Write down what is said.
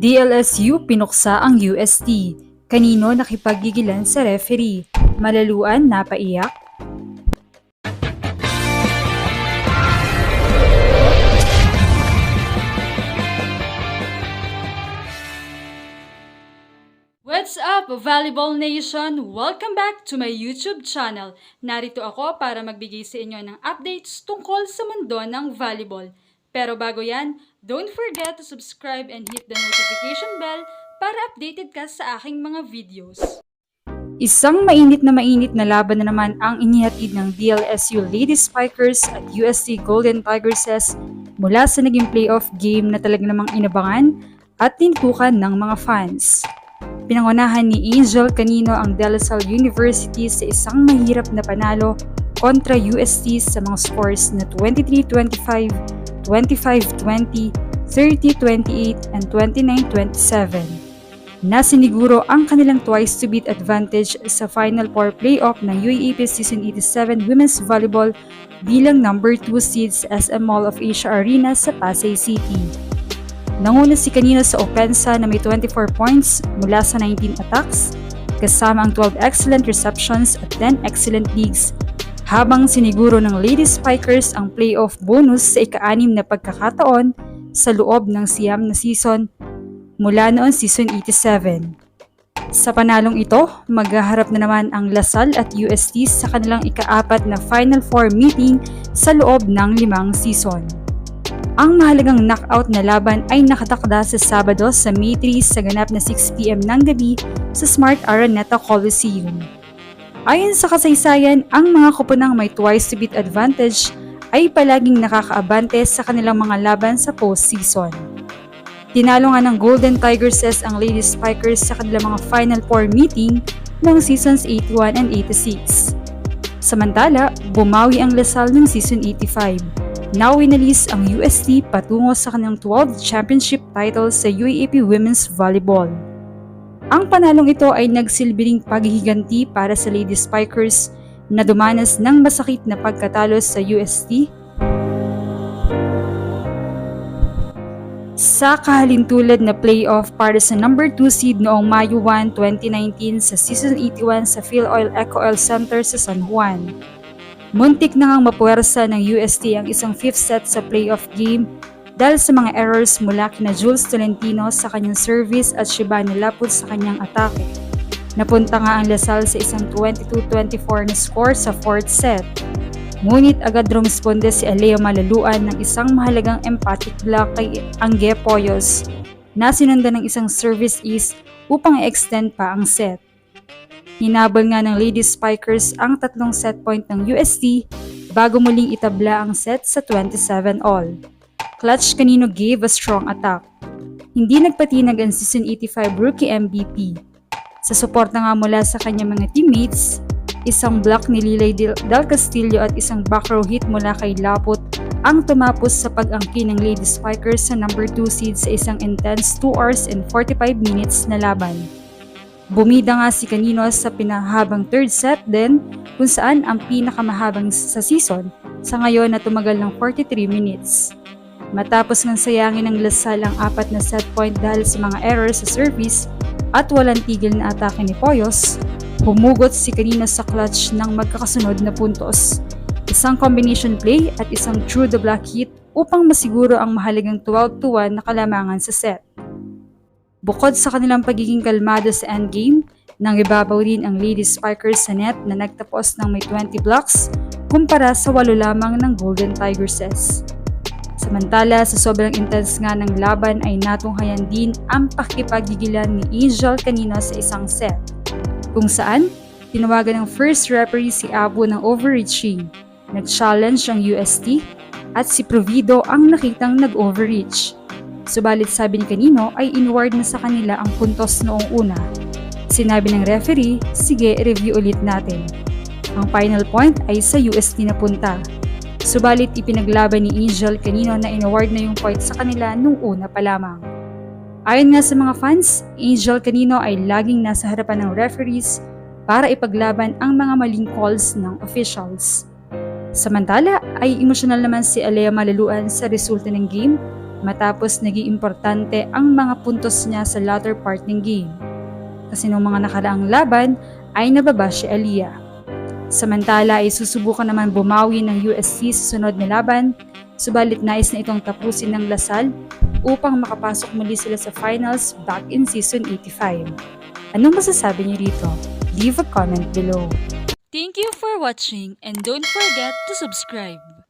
DLSU pinuksa ang UST. Kanino nakipaggigilan sa referee? Malaluan napaiyak? What's up, Volleyball Nation? Welcome back to my YouTube channel. Narito ako para magbigay sa inyo ng updates tungkol sa mundo ng volleyball. Pero bago yan, don't forget to subscribe and hit the notification bell para updated ka sa aking mga videos. Isang mainit na laban na naman ang inihatid ng DLSU Lady Spikers at UST Golden Tigresses mula sa naging playoff game na talaga namang inabangan at tintukan ng mga fans. Pinangunahan ni Angel Canino ang De La Salle University sa isang mahirap na panalo kontra UST sa mga scores na 23-25, 25-20, 30-28, and 29-27. Nasiniguro ang kanilang twice-to-beat advantage sa Final Four playoff ng UAAP Season 87 Women's Volleyball bilang number 2 seeds sa SM Mall of Asia Arena sa Pasay City. Nanguna si Canino sa opensa na may 24 points mula sa 19 attacks, kasama ang 12 excellent receptions at 10 excellent digs, habang siniguro ng Lady Spikers ang playoff bonus sa ika-6 na pagkakataon sa loob ng siyam na season mula noon Season 87. Sa panalong ito, maghaharap na naman ang La Salle at UST sa kanilang ika-4 na Final Four meeting sa loob ng 5 season. Ang mahalagang knockout na laban ay nakatakda sa Sabado sa May 3 sa ganap na 6 p.m. ng gabi sa Smart Araneta Coliseum. Ayon sa kasaysayan, ang mga koponang may twice-to-beat advantage ay palaging nakakaabante sa kanilang mga laban sa postseason. Tinalo nga ng Golden Tigresses ang Lady Spikers sa kanilang mga Final Four meeting ng Seasons 81 and 86. Samantala, bumawi ang La Salle ng Season 85. Now winalis ang UST patungo sa kanilang 12th championship title sa UAAP Women's Volleyball. Ang panalong ito ay nagsilbing paghihiganti para sa Lady Spikers na dumanas ng masakit na pagkatalo sa UST sa kahalintulad na playoff para sa number 2 seed noong Mayo 1, 2019 sa Season 81 sa PhilOil Eco Oil Center sa San Juan. Muntik na ngang mapuwersa ng UST ang isang 5th set sa playoff game dahil sa mga errors mula kina Jules Tolentino sa kanyang service at Shibani Laput sa kanyang atake. Napunta nga ang La Salle sa isang 22-24 na score sa 4th set. Ngunit agad rumisponde si Alea Malaluan ng isang mahalagang emphatic block kay Angge Poyos na sinundan ng isang service ace upang i-extend pa ang set. Hinabol nga ng Lady Spikers ang 3 set point ng UST bago muling itabla ang set sa 27-all. Clutch Canino gave a strong attack. Hindi nagpatinag ang Season 85 Rookie MVP. Sa suporta nga mula sa kanyang mga teammates, isang block ni Lilay Del Castillo at isang back row hit mula kay Laput ang tumapos sa pag-angkin ng Lady Spikers sa number 2 seed sa isang intense 2 hours and 45 minutes na laban. Bumida nga si Canino sa pinahabang 3rd set din kung saan ang pinakamahabang sa season sa ngayon na tumagal ng 43 minutes. Matapos ng sayangin ng La Salle ang 4 na set point dahil sa mga errors sa service at walang tigil na atake ni Poyos, humugot si Canino sa clutch ng magkakasunod na puntos, isang combination play at isang through the block hit upang masiguro ang mahalagang 12-1 na kalamangan sa set. Bukod sa kanilang pagiging kalmado sa endgame, nangibabaw din ang Lady Spikers sa net na nagtapos ng may 20 blocks kumpara sa 8 lamang ng Golden Tigresses. Samantala, sa sobrang intense nga ng laban ay natunghayan din ang pakikipaggigilan ni Angel Canino sa isang set, kung saan tinawagan ng first referee si Abo ng overreaching, nag-challenge ang UST at si Provido ang nakitang nag-overreach. Subalit sabi ni Canino ay inward na sa kanila ang puntos noong una. Sinabi ng referee, sige, review ulit natin. Ang final point ay sa UST na punta. Subalit ipinaglaban ni Angel Canino na inaward na yung point sa kanila nung una pa lamang. Ayon nga sa mga fans, Angel Canino ay laging nasa harapan ng referees para ipaglaban ang mga maling calls ng officials. Samantala ay emosyonal naman si Alea Malaluan sa resulta ng game matapos naging importante ang mga puntos niya sa latter part ng game. Kasi noong mga nakaraang laban ay nababa si Aaliyah. Samantala ay susubukan naman bumawi ng USC sa sunod na laban, subalit nais na itong tapusin ng Lasal upang makapasok muli sila sa finals back in season 85. Anong masasabi niyo rito? Leave a comment below. Thank you for watching and don't forget to subscribe.